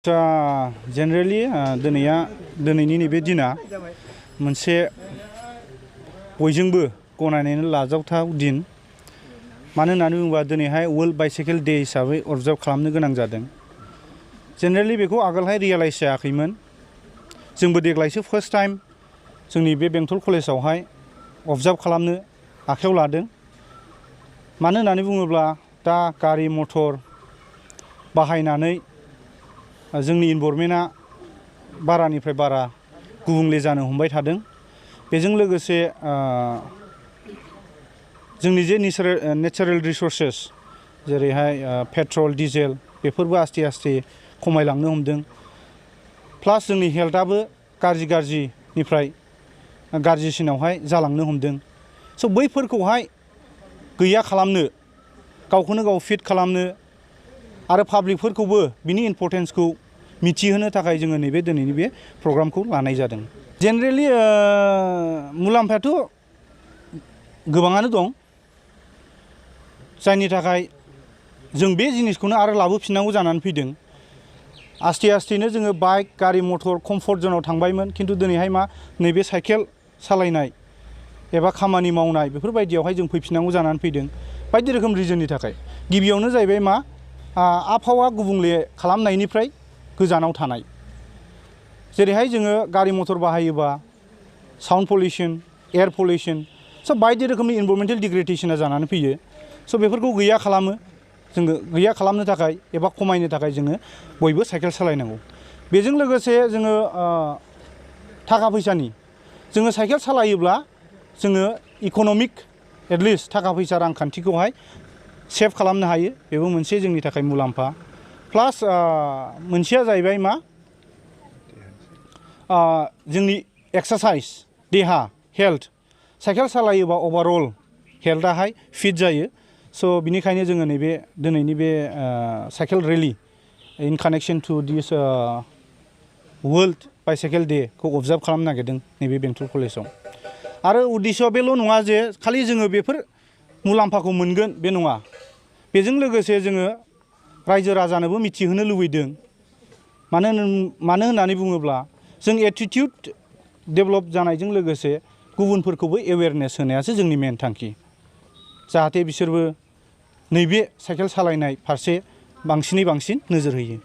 Generally दिनैनि नैबे दिना मोनसे बयजोंबो गनायनानै लाजावथाव दिन। मानो होननानै बुङोबा दिनैहाय वर्ल्ड बाइसाइकेल डे हिसाबै अबजार्भ खालामनो गोनां जादों। जेनेरेलि बेखौ आगोलहाय रियेलाइज जायाखैमोन। जोंबो देग्लायसो फार्स्ट टाइम जोंनि बे बेंटल कलेजावहाय अबजार्भ खालामनो आखायाव लादों। मानो होननानै बुङोब्ला दा गारि मटर बाहायनानै जोंनि इनभारमेन्टआ बारानिफ्राय बारा गुबुंले जानो हमबाय थादों। बेजों लोगोसे जोंनि जे नेचारेल रिसोर्सेस जेरैहाय पेट्रल डिजेल बेफोरबो आस्ते आस्ते खमायलांनो हमदों। प्लास जोंनि हेल्थआबो गाज्रिनिफ्राय गाज्रिसिनावहाय जालांनो हमदों। स' बैफोरखौहाय गैया खालामनो, गावखौनो गाव फिट खालामनो आरो पाब्लिकफोरखौबो बिनि इम्परटेन्सखौ मिथिहोनो थाखाय जोङो नैबे दिनैनि बे प्रग्रामखौ लानाय जादों। जेनेरेलि मुलाम्फायाथ' गोबाङानो दं, जायनि थाखाय जों बे जिनिसखौनो आरो लाबोफिननांगौ जानानै फैदों। आस्ते आस्तेनो जोङो बाइक गारि मटर कम्फर्ट जनाव थांबायमोन, खिन्थु दिनैहाय मा नैबे साइकेल सालायनाय एबा खामानि मावनाय बेफोरबायदियावहाय जों फैफिननांगौ जानानै फैदों बायदि रोखोम रिजननि थाखाय। गिबियावनो जाहैबाय मा आबहावा गुबुंले खालामनायनिफ्राय गोजानाव थानाय। जेरैहाय जोङो गारि मटर बाहायोबा साउन्ड पलिउसन, एयार पलिउसन, स' बायदि रोखोमनि इनभारमेन्टेल डिग्रेडेसना जानानै फैयो। स' बेफोरखौ गैया खालामनो थाखाय एबा खमायनो थाखाय जोङो बयबो साइकेल सालायनांगौ। बेजों लोगोसे जोङो थाखा फैसानि जोङो साइकेल सालायोब्ला जोङो इक'नमिक एटलिस्ट थाखा फैसा रांखान्थिखौहाय सेभ खालामनो हायो। बेबो मोनसे जोंनि थाखाय मुलाम्फा। प्लास मोनसेया जाहैबाय मा जोंनि एक्सारसाइज, देहा, हेल्थ, साइकेल सालायोबा अभारअल हेल्थआहाय फिट जायो। स' बिनिखायनो जोङो नैबे दिनैनि बे साइकेल रेलि इन कानेक्सन टु दिस वर्ल्ड बाइसाइकेल डेखौ अबजार्भ खालामनो नागिरदों नैबे बेंटल कलेजाव। आरो उद्देश्यआ बेल' नङा जे खालि जोङो बेफोर मुलाम्फाखौ मोनगोन बे नङा। बेजों लोगोसे जोङो रायजो राजानोबो मिथिहोनो लुबैदों। मानो होननानै बुङोब्ला जों एटिटिउड डेभेलप जानायजों लोगोसे गुबुनफोरखौबो एवेयारनेस होनायासो जोंनि मेन थांखि। जाहाथे बिसोरबो नैबे साइकेल सालायनाय फारसे बांसिनै बांसिन नोजोर होयो।